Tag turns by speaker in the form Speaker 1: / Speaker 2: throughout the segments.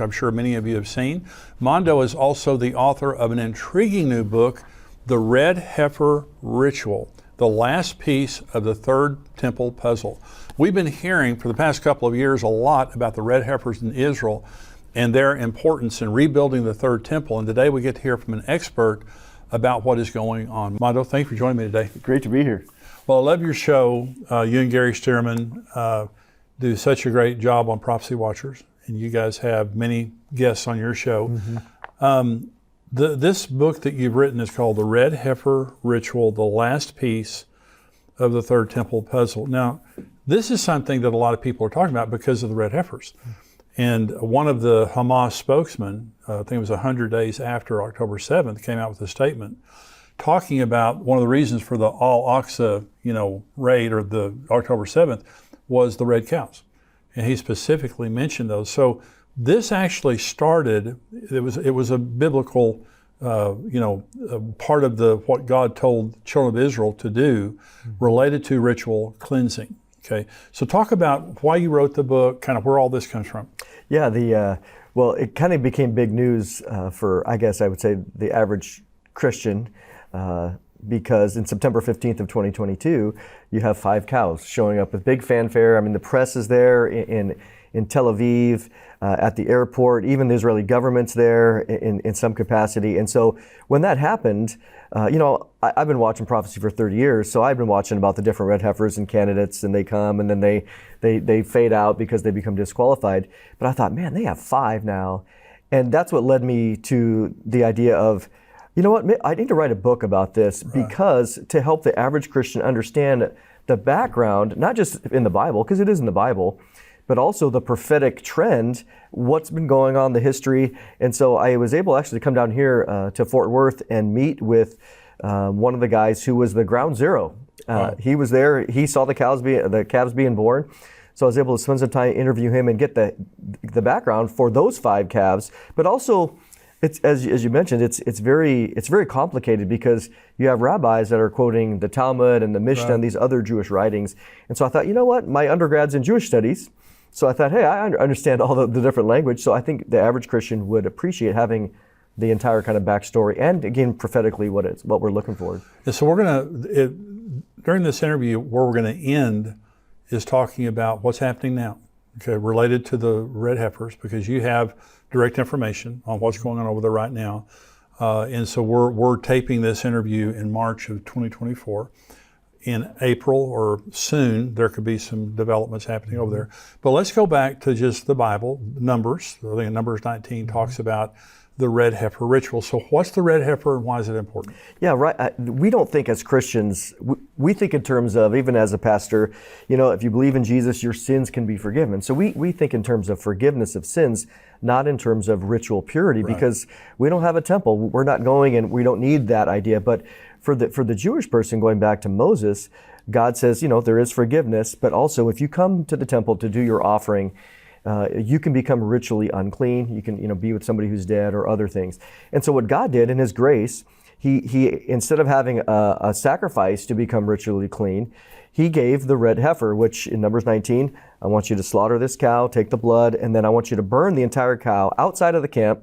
Speaker 1: I'm sure many of you have seen. Mondo is also the author of an intriguing new book, The Red Heifer Ritual, the last piece of the third temple puzzle. We've been hearing for the past couple of years a lot about the red heifers in Israel and their importance in rebuilding the third temple. And today we get to hear from an expert about what is going on. Mondo, thank you for joining me today.
Speaker 2: Great to be here.
Speaker 1: Well, I love your show. You and Gary Stearman do such a great job on Prophecy Watchers, and you guys have many guests on your show. Mm-hmm. This book that you've written is called The Red Heifer Ritual, the last piece of the third temple puzzle. Now, this is something that a lot of people are talking about because of the red heifers. And one of the Hamas spokesmen, I think it was 100 days after October 7th, came out with a statement talking about one of the reasons for the Al-Aqsa, raid, or the October 7th, was the red cows. And he specifically mentioned those. So this actually started, it was a biblical, part of what God told children of Israel to do related to ritual cleansing. Okay, so talk about why you wrote the book, kind of where all this comes from.
Speaker 2: Yeah, well, it kind of became big news for, I guess I would say, the average Christian, because in September 15th of 2022, you have 5 cows showing up with big fanfare. I mean, the press is there in Tel Aviv, at the airport, even the Israeli government's there in some capacity. And so when that happened, I've been watching prophecy for 30 years, so I've been watching about the different red heifers and candidates, and they come and then they fade out because they become disqualified. But I thought, man, they have 5 now. And that's what led me to the idea of, you know what, I need to write a book about this, because to help the average Christian understand the background, not just in the Bible, because it is in the Bible, but also the prophetic trend, what's been going on, the history. And so I was able actually to come down here to Fort Worth and meet with one of the guys who was the ground zero. He was there, he saw the calves being born. So I was able to spend some time, interview him, and get the background for those 5 calves. But also, it's as you mentioned, it's very complicated, because you have rabbis that are quoting the Talmud and the Mishnah and these other Jewish writings. And so I thought, you know what, my undergrad's in Jewish studies. So I thought, hey, I understand all the different language, so I think the average Christian would appreciate having the entire kind of backstory, and again, prophetically, what we're looking for.
Speaker 1: And so during this interview, where we're going to end is talking about what's happening now, okay, related to the red heifers, because you have direct information on what's going on over there right now. And so we're taping this interview in March of 2024. In April or soon, there could be some developments happening over there. But let's go back to just the Bible, Numbers. I think Numbers 19 talks about the red heifer ritual. So what's the red heifer, and why is it important?
Speaker 2: Yeah, right. We don't think as Christians, we think in terms of, even as a pastor, if you believe in Jesus, your sins can be forgiven. So we think in terms of forgiveness of sins, not in terms of ritual purity, because we don't have a temple. We're not going, and we don't need that idea. But for the Jewish person, going back to Moses, God says, there is forgiveness, but also if you come to the temple to do your offering, you can become ritually unclean. You can, be with somebody who's dead or other things. And so what God did in His grace, He instead of having a sacrifice to become ritually clean, He gave the red heifer, which in Numbers 19, I want you to slaughter this cow, take the blood, and then I want you to burn the entire cow outside of the camp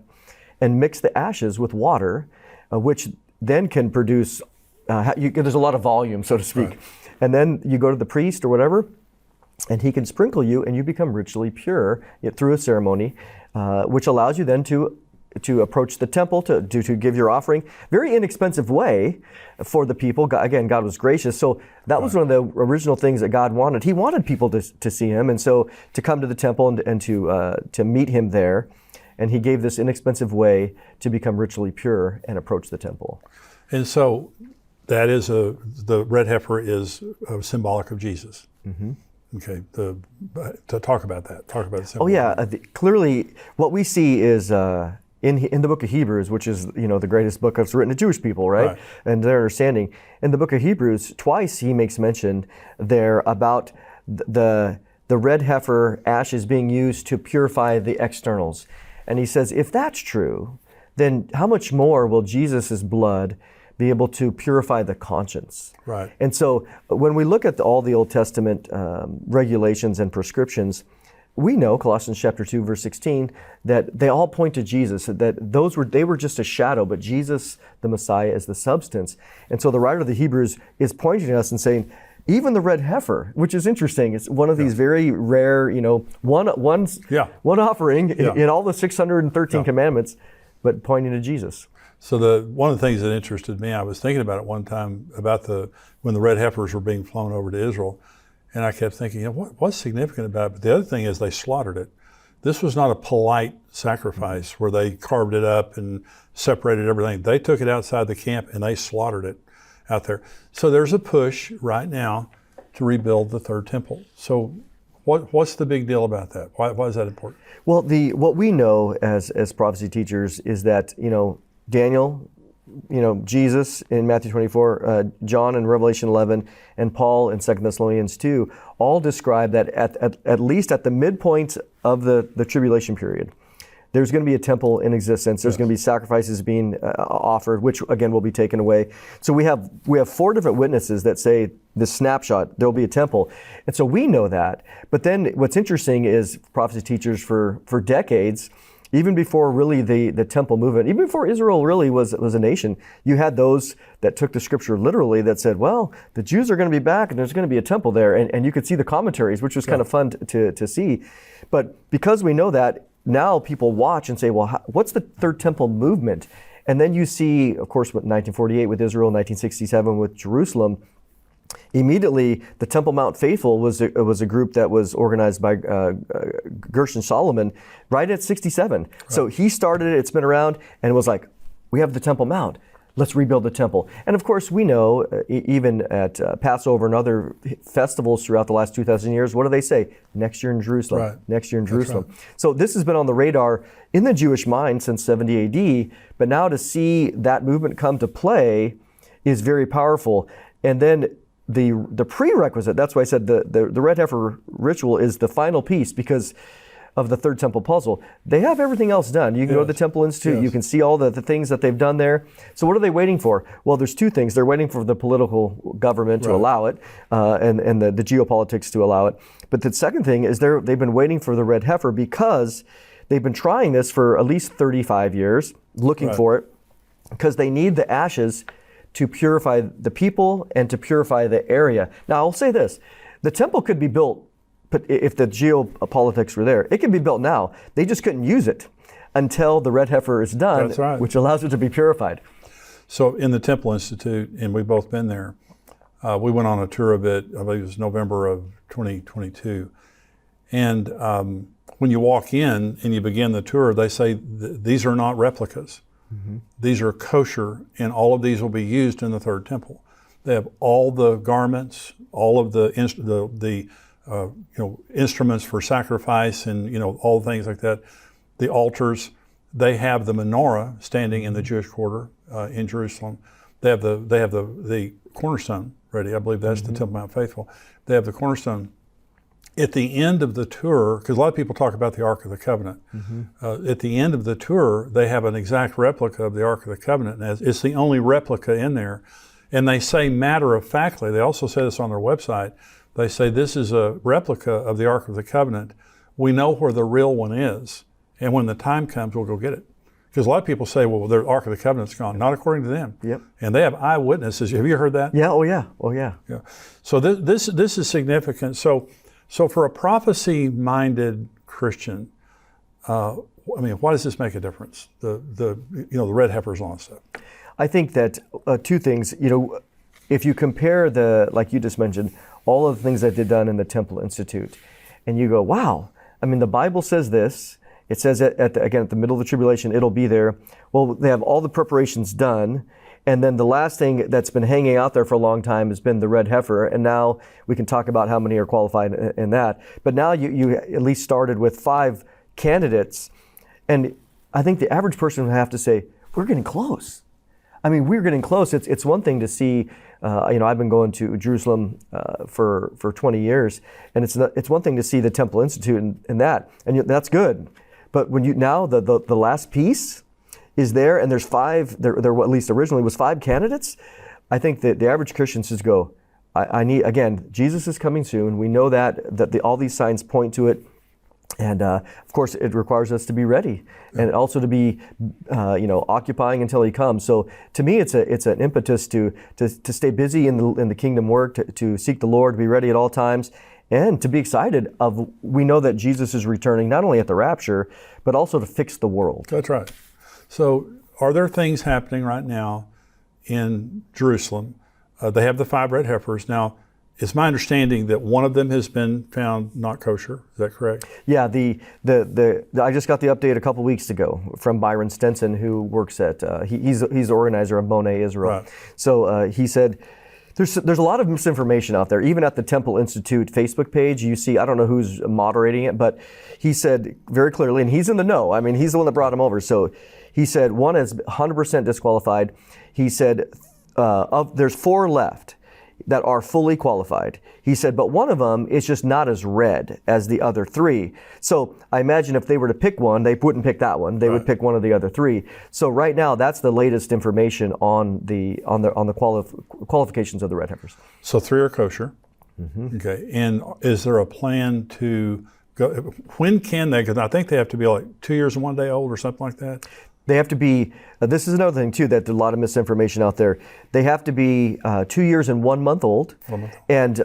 Speaker 2: and mix the ashes with water, which then can produce, there's a lot of volume, so to speak. Right. And then you go to the priest or whatever, and he can sprinkle you, and you become ritually pure through a ceremony, which allows you then to approach the temple, to give your offering. Very inexpensive way for the people. Again, God was gracious. So that was one of the original things that God wanted. He wanted people to see Him, and so to come to the temple and to meet Him there. And He gave this inexpensive way to become ritually pure and approach the temple.
Speaker 1: And so that is the red heifer is symbolic of Jesus. Mm-hmm. Okay, to talk about that. Talk about the symbol.
Speaker 2: Oh yeah, clearly what we see is in the book of Hebrews, which is the greatest book that's written to Jewish people, right? And their understanding. In the book of Hebrews, twice he makes mention there about the red heifer ashes being used to purify the externals. And he says, if that's true, then how much more will Jesus' blood be able to purify the conscience?
Speaker 1: Right.
Speaker 2: And so when we look at all the Old Testament regulations and prescriptions, we know, Colossians chapter 2, verse 16, that they all point to Jesus, that they were just a shadow, but Jesus, the Messiah, is the substance. And so the writer of the Hebrews is pointing to us and saying, even the red heifer, which is interesting, it's one of these very rare, one offering in all the 613 commandments, but pointing to Jesus.
Speaker 1: So one of the things that interested me, I was thinking about it one time about when the red heifers were being flown over to Israel, and I kept thinking, what's significant about it? But the other thing is they slaughtered it. This was not a polite sacrifice where they carved it up and separated everything. They took it outside the camp and they slaughtered it out there. So there's a push right now to rebuild the third temple. So what's the big deal about that? Why is that important?
Speaker 2: Well, what we know as prophecy teachers is that, Daniel, Jesus in Matthew 24, John in Revelation 11, and Paul in 2 Thessalonians 2 all describe that at least at the midpoint of the tribulation period, there's going to be a temple in existence. There's going to be sacrifices being offered, which again will be taken away. So we have 4 different witnesses that say this snapshot, there'll be a temple. And so we know that. But then what's interesting is prophecy teachers for decades, even before really the temple movement, even before Israel really was a nation, you had those that took the scripture literally that said, well, the Jews are going to be back and there's going to be a temple there. And you could see the commentaries, which was kind of fun to see. But because we know that, now people watch and say, well, what's the third temple movement? And then you see, of course, with 1948 with Israel, 1967 with Jerusalem, immediately the Temple Mount Faithful was a group that was organized by Gershon Solomon right at 67. Right. So he started it, it's been around, and it was like, we have the Temple Mount. Let's rebuild the temple. And of course, we know, even at Passover and other festivals throughout the last 2,000 years, what do they say? Next year in Jerusalem. Right. Next year in Jerusalem. Right. So this has been on the radar in the Jewish mind since 70 AD, but now to see that movement come to play is very powerful. And then the prerequisite, that's why I said the red heifer ritual is the final piece, because of the third temple puzzle. They have everything else done. You can go to the Temple Institute, you can see all the things that they've done there. So what are they waiting for? Well, there's 2 things. They're waiting for the political government to allow it, and the geopolitics to allow it. But the second thing is they've been waiting for the red heifer because they've been trying this for at least 35 years, looking for it, because they need the ashes to purify the people and to purify the area. Now, I'll say this. The temple could be built, but if the geopolitics were there, it can be built now. They just couldn't use it until the red heifer is done, which allows it to be purified.
Speaker 1: So in the Temple Institute, and we've both been there, we went on a tour of it, I believe it was November of 2022. And when you walk in and you begin the tour, they say these are not replicas. Mm-hmm. These are kosher, and all of these will be used in the third temple. They have all the garments, all of the instruments for sacrifice, and all things like that. The altars. They have the menorah standing in the Jewish quarter in Jerusalem. They have the cornerstone ready. I believe that's the Temple Mount Faithful. They have the cornerstone. At the end of the tour, because a lot of people talk about the Ark of the Covenant, at the end of the tour, they have an exact replica of the Ark of the Covenant, and it's the only replica in there. And they say matter-of-factly, they also say this on their website, they say this is a replica of the Ark of the Covenant. We know where the real one is, and when the time comes, we'll go get it. Because a lot of people say, well, the Ark of the Covenant's gone. Not according to them. Yep. And they have eyewitnesses. Have you heard that?
Speaker 2: Yeah. Oh, yeah. Yeah.
Speaker 1: So this is significant. So for a prophecy-minded Christian, why does this make a difference? The red heifers and all that stuff. I
Speaker 2: think that 2 things. If you compare like you just mentioned, all of the things that they've done in the Temple Institute, and you go, wow. The Bible says this. It says at the middle of the tribulation, it'll be there. Well, they have all the preparations done. And then the last thing that's been hanging out there for a long time has been the red heifer. And now we can talk about how many are qualified in that. But now you at least started with 5 candidates. And I think the average person would have to say, we're getting close. We're getting close. It's one thing to see, I've been going to Jerusalem for 20 years. And it's one thing to see the Temple Institute and that. And that's good. But when the last piece is there, and there's 5, there at least originally was 5 candidates, I think that the average Christian says I need, again, Jesus is coming soon. We know that all these signs point to it. And of course, it requires us to be ready, and also to be, occupying until He comes. So to me, it's an impetus to stay busy in the kingdom work, to seek the Lord, to be ready at all times, and to be excited. We know that Jesus is returning not only at the rapture, but also to fix the world.
Speaker 1: That's right. So, are there things happening right now in Jerusalem? They have the 5 red heifers now. It's my understanding that one of them has been found not kosher. Is that correct?
Speaker 2: Yeah, I just got the update a couple weeks ago from Byron Stenson, who works at he's the organizer of Mondo, Israel.
Speaker 1: Right.
Speaker 2: So he said there's a lot of misinformation out there. Even at the Temple Institute Facebook page, you see, I don't know who's moderating it, but he said very clearly, and he's in the know. I mean, he's the one that brought him over. So he said one is 100% disqualified. He said there's 4 left that are fully qualified. He said, but one of them is just not as red as the other 3. So I imagine if they were to pick one, they wouldn't pick that one. They would pick one of the other 3. So right now, that's the latest information on the qualifications of the red heifers.
Speaker 1: So 3 are kosher. Mm-hmm. Okay. And is there a plan to go? When can they? Because I think they have to be like 2 years and 1 day old or something like that.
Speaker 2: They have to be, this is another thing too, that there's a lot of misinformation out there. They have to be 2 years and 1 month old.
Speaker 1: 1 month.
Speaker 2: And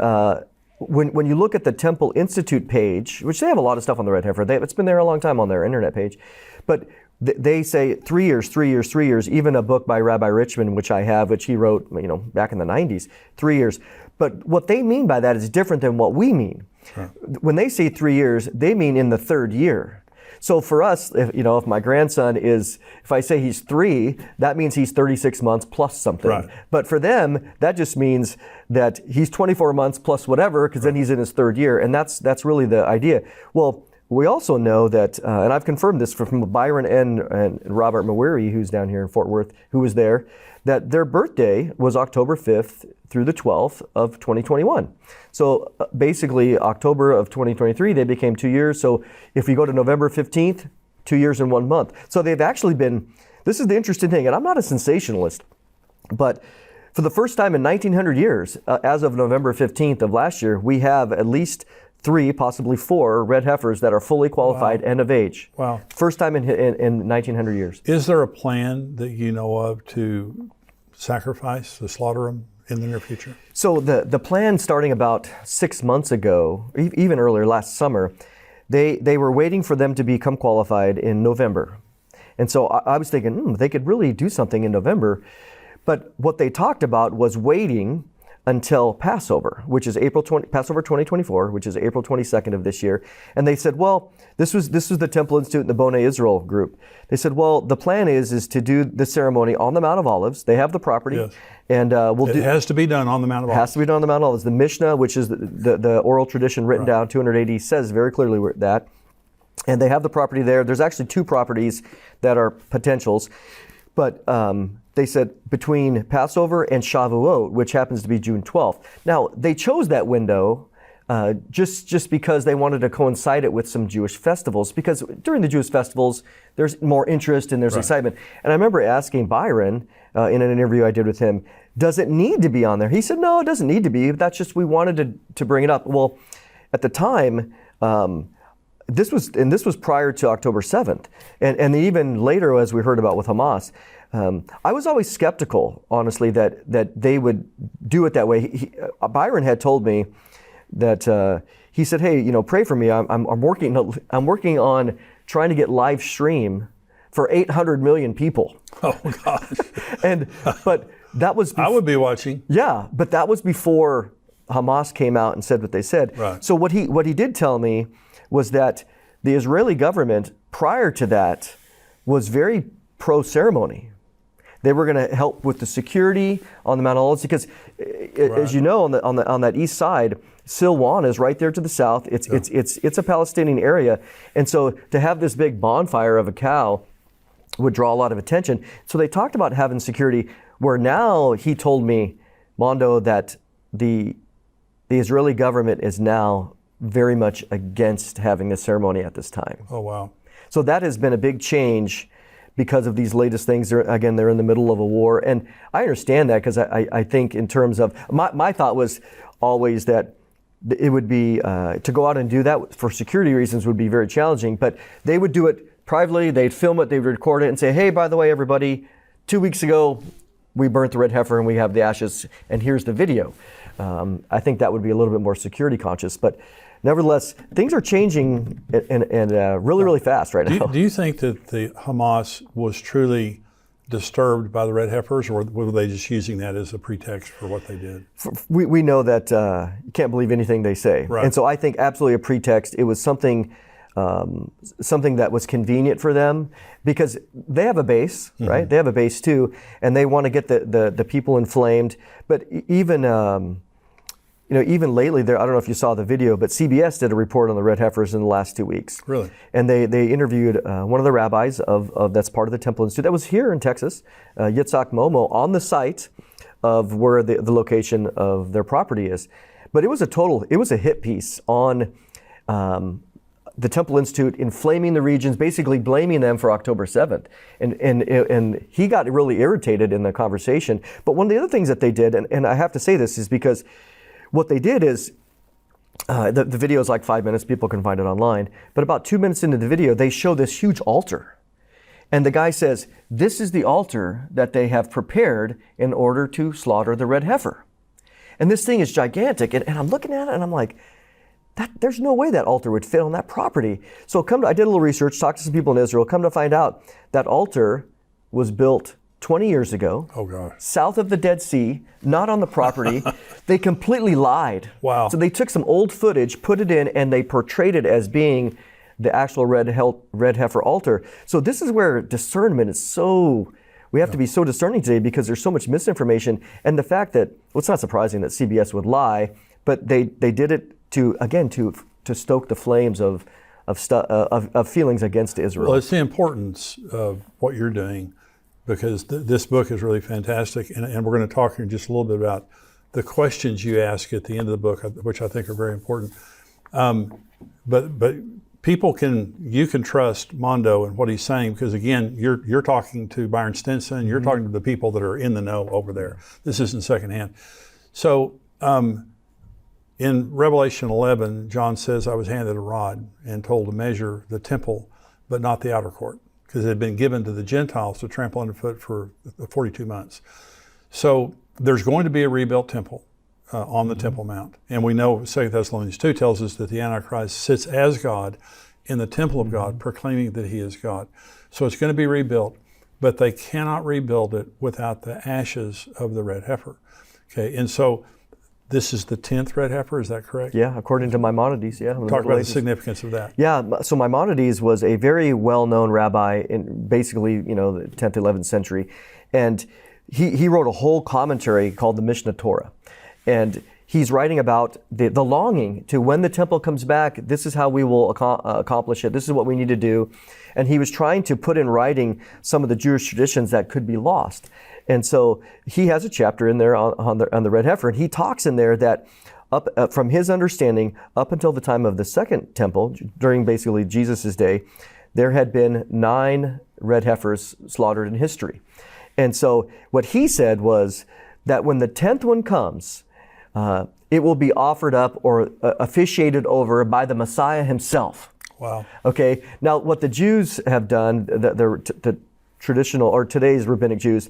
Speaker 2: when you look at the Temple Institute page, which they have a lot of stuff on the red heifer, it's been there a long time on their internet page, but they say 3 years, 3 years, 3 years, even a book by Rabbi Richmond, which I have, which he wrote back in the 90s, 3 years. But what they mean by that is different than what we mean. Sure. When they say 3 years, they mean in the 3rd year. So for us, if my grandson if I say he's 3, that means he's 36 months plus something.
Speaker 1: Right.
Speaker 2: But for them, that just means that he's 24 months plus whatever, because then he's in his 3rd year. And that's really the idea. Well, we also know that, and I've confirmed this from Byron and Robert Mawiri, who's down here in Fort Worth, who was there, that their birthday was October 5th through the 12th of 2021. So basically, October of 2023, they became 2 years. So if you go to November 15th, 2 years and 1 month. So they've actually been, this is the interesting thing, and I'm not a sensationalist, but for the first time in 1900 years, as of November 15th of last year, we have at least 3, possibly 4 red heifers that are fully qualified and of age. Wow. First time in 1900 years.
Speaker 1: Is there a plan that you know of to sacrifice, to slaughter them in the near future?
Speaker 2: So the plan starting about 6 months ago, even earlier, last summer, they were waiting for them to become qualified in November. And so I was thinking, they could really do something in November. But what they talked about was waiting until Passover, which is Passover 2024, which is April 22nd of this year. And they said, well, this was the Temple Institute and the Mondo Israel group. They said, well, the plan is to do the ceremony on the Mount of Olives. They have the property.
Speaker 1: Yes.
Speaker 2: And it
Speaker 1: has to be done on the Mount of Olives.
Speaker 2: It has to be done on the Mount of Olives. The Mishnah, which is the oral tradition written down 200 AD, says very clearly that. And they have the property there. There's actually 2 properties that are potentials. But they said between Passover and Shavuot, which happens to be June 12th. Now, they chose that window just because they wanted to coincide it with some Jewish festivals, because during the Jewish festivals, there's more interest and there's excitement. And I remember asking Byron in an interview I did with him, does it need to be on there? He said, no, it doesn't need to be. That's just, we wanted to bring it up. Well, at the time, this was prior to October 7th. And even later, as we heard about with Hamas, I was always skeptical, honestly, that they would do it that way. Byron had told me that he said, "Hey, pray for me. I'm working on trying to get live stream for 800 million people."
Speaker 1: Oh gosh!
Speaker 2: But that was
Speaker 1: I would be watching.
Speaker 2: Yeah, but that was before Hamas came out and said what they said.
Speaker 1: Right.
Speaker 2: So what he did tell me was that the Israeli government prior to that was very pro-ceremony. They were going to help with the security on the Mount Olives because, as you know, on that east side, Silwan is right there to the south. It's a Palestinian area, and so to have this big bonfire of a cow would draw a lot of attention. So they talked about having security. Where now he told me, Mondo, that the Israeli government is now very much against having this ceremony at this time.
Speaker 1: Oh wow!
Speaker 2: So that has been a big change. Because of these latest things, they're in the middle of a war. And I understand that because I think in terms of, my thought was always that it would be, to go out and do that for security reasons would be very challenging, but they would do it privately, they'd film it, they'd record it and say, hey, by the way, everybody, 2 weeks ago, we burnt the red heifer and we have the ashes, and here's the video. I think that would be a little bit more security conscious, but nevertheless, things are changing and really, really fast right now.
Speaker 1: Do you think that the Hamas was truly disturbed by the red heifers, or were they just using that as a pretext for what they did?
Speaker 2: We know that you can't believe anything they say.
Speaker 1: Right.
Speaker 2: And so I think absolutely a pretext. It was something that was convenient for them, because they have a base, right? They have a base too, and they want to get the people inflamed. But even even lately, I don't know if you saw the video, but CBS did a report on the red heifers in the last 2 weeks.
Speaker 1: Really?
Speaker 2: And they interviewed one of the rabbis of that's part of the Temple Institute that was here in Texas, Yitzhak Momo, on the site of where the location of their property is. But it was a hit piece on the Temple Institute inflaming the regions, basically blaming them for October 7th. And he got really irritated in the conversation. But one of the other things that they did, and I have to say this, is because what they did is, the video is like 5 minutes, people can find it online, but about 2 minutes into the video, they show this huge altar. And the guy says, this is the altar that they have prepared in order to slaughter the red heifer. And this thing is gigantic, and I'm looking at it and I'm like, there's no way that altar would fit on that property. So I did a little research, talked to some people in Israel, come to find out that altar was built 20 years ago, south of the Dead Sea, not on the property. They completely lied.
Speaker 1: Wow.
Speaker 2: So they took some old footage, put it in, and they portrayed it as being the actual red heifer altar. So this is where discernment is we have to be so discerning today, because there's so much misinformation. And the fact that, well, it's not surprising that CBS would lie, but they did it to stoke the flames of feelings against Israel.
Speaker 1: Well, it's the importance of what you're doing, because this book is really fantastic, and we're going to talk here in just a little bit about the questions you ask at the end of the book, which I think are very important. But you can trust Mondo and what he's saying, because again, you're talking to Byron Stinson, you're talking to the people that are in the know over there. This isn't secondhand. So in Revelation 11, John says, I was handed a rod and told to measure the temple, but not the outer court, because it had been given to the Gentiles to trample underfoot for 42 months. So there's going to be a rebuilt temple on the Temple Mount. And we know 2 Thessalonians 2 tells us that the Antichrist sits as God in the temple of God, proclaiming that he is God. So it's going to be rebuilt, but they cannot rebuild it without the ashes of the red heifer. Okay, and so this is the 10th red heifer, is that correct?
Speaker 2: Yeah, according to Maimonides, yeah.
Speaker 1: Talk about the significance of that.
Speaker 2: Yeah, so Maimonides was a very well-known rabbi in basically, the 10th, 11th century. And he wrote a whole commentary called the Mishnah Torah. And he's writing about the longing to, when the temple comes back, this is how we will accomplish it. This is what we need to do. And he was trying to put in writing some of the Jewish traditions that could be lost. And so he has a chapter in there on the red heifer, and he talks in there that from his understanding, up until the time of the second temple, during basically Jesus' day, there had been 9 red heifers slaughtered in history. And so what he said was that when the 10th one comes, it will be offered up or officiated over by the Messiah himself.
Speaker 1: Wow.
Speaker 2: Okay. Now, what the Jews have done, the traditional or today's rabbinic Jews,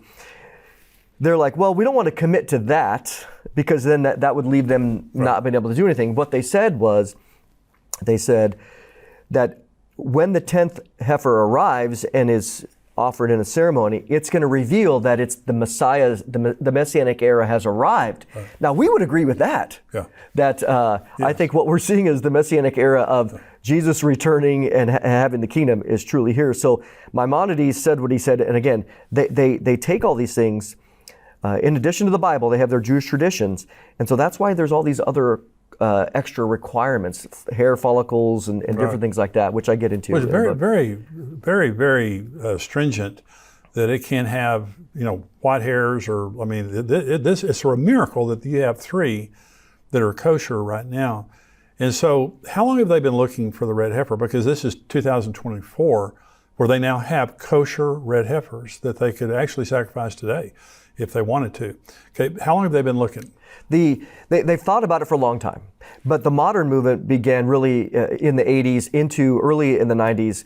Speaker 2: they're like, well, we don't want to commit to that, because then that would leave them not being able to do anything. What they said was, they said that when the 10th heifer arrives and is offered in a ceremony, it's going to reveal that it's the Messiah, the Messianic era has arrived. Right. Now, we would agree with that. Yeah. That I think what we're seeing is the Messianic era of Jesus returning and having the kingdom is truly here. So Maimonides said what he said, and again, they take all these things. In addition to the Bible, they have their Jewish traditions. And so that's why there's all these other extra requirements, hair follicles and different things like that, which I get into.
Speaker 1: Well, it's very stringent, that it can have, white hairs, or, it's a miracle that you have 3 that are kosher right now. And so how long have they been looking for the red heifer? Because this is 2024. where they now have kosher red heifers that they could actually sacrifice today if they wanted to. Okay, how long have they been looking?
Speaker 2: They've thought about it for a long time, but the modern movement began really in the 80s into early in the 90s,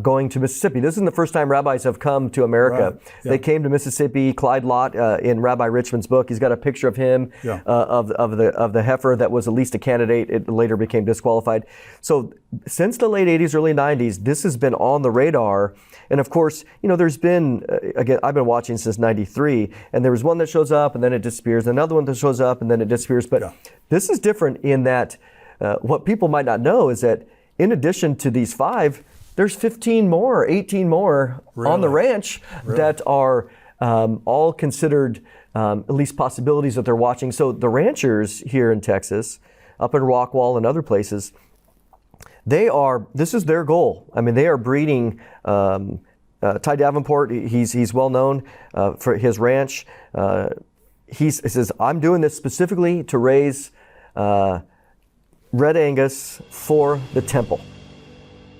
Speaker 2: going to Mississippi. This isn't the first time rabbis have come to America.
Speaker 1: Right. Yeah.
Speaker 2: They came to Mississippi. Clyde Lott, in Rabbi Richmond's book, he's got a picture of him,
Speaker 1: Yeah.
Speaker 2: of the heifer that was at least a candidate. It later became disqualified. So since the late 80s, early 90s, this has been on the radar. And of course, there's been, again, I've been watching since 93, and there was one that shows up and then it disappears, another one that shows up and then it disappears. But this is different in that what people might not know is that in addition to these 5, there's 15 more, 18 more on the ranch that are all considered at least possibilities that they're watching. So the ranchers here in Texas, up in Rockwall and other places, this is their goal. I mean, they are breeding. Ty Davenport, he's well known for his ranch. He says, I'm doing this specifically to raise Red Angus for the temple.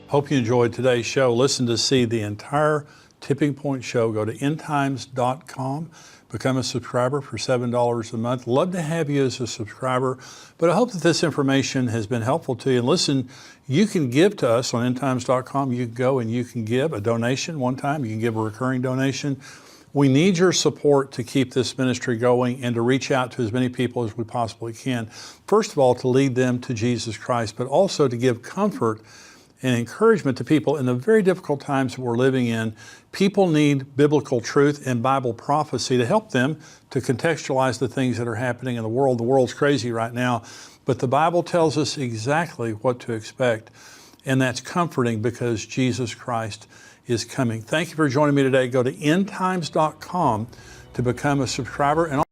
Speaker 1: Hope you enjoyed today's show. Listen to see the entire Tipping Point show. Go to endtimes.com. Become a subscriber for $7 a month. Love to have you as a subscriber, but I hope that this information has been helpful to you. And listen, you can give to us on endtimes.com. You can go and you can give a donation one time. You can give a recurring donation. We need your support to keep this ministry going and to reach out to as many people as we possibly can. First of all, to lead them to Jesus Christ, but also to give comfort and encouragement to people in the very difficult times that we're living in. People need biblical truth and Bible prophecy to help them to contextualize the things that are happening in the world. The world's crazy right now, but the Bible tells us exactly what to expect, and that's comforting because Jesus Christ is coming. Thank you for joining me today. Go to endtimes.com to become a subscriber. And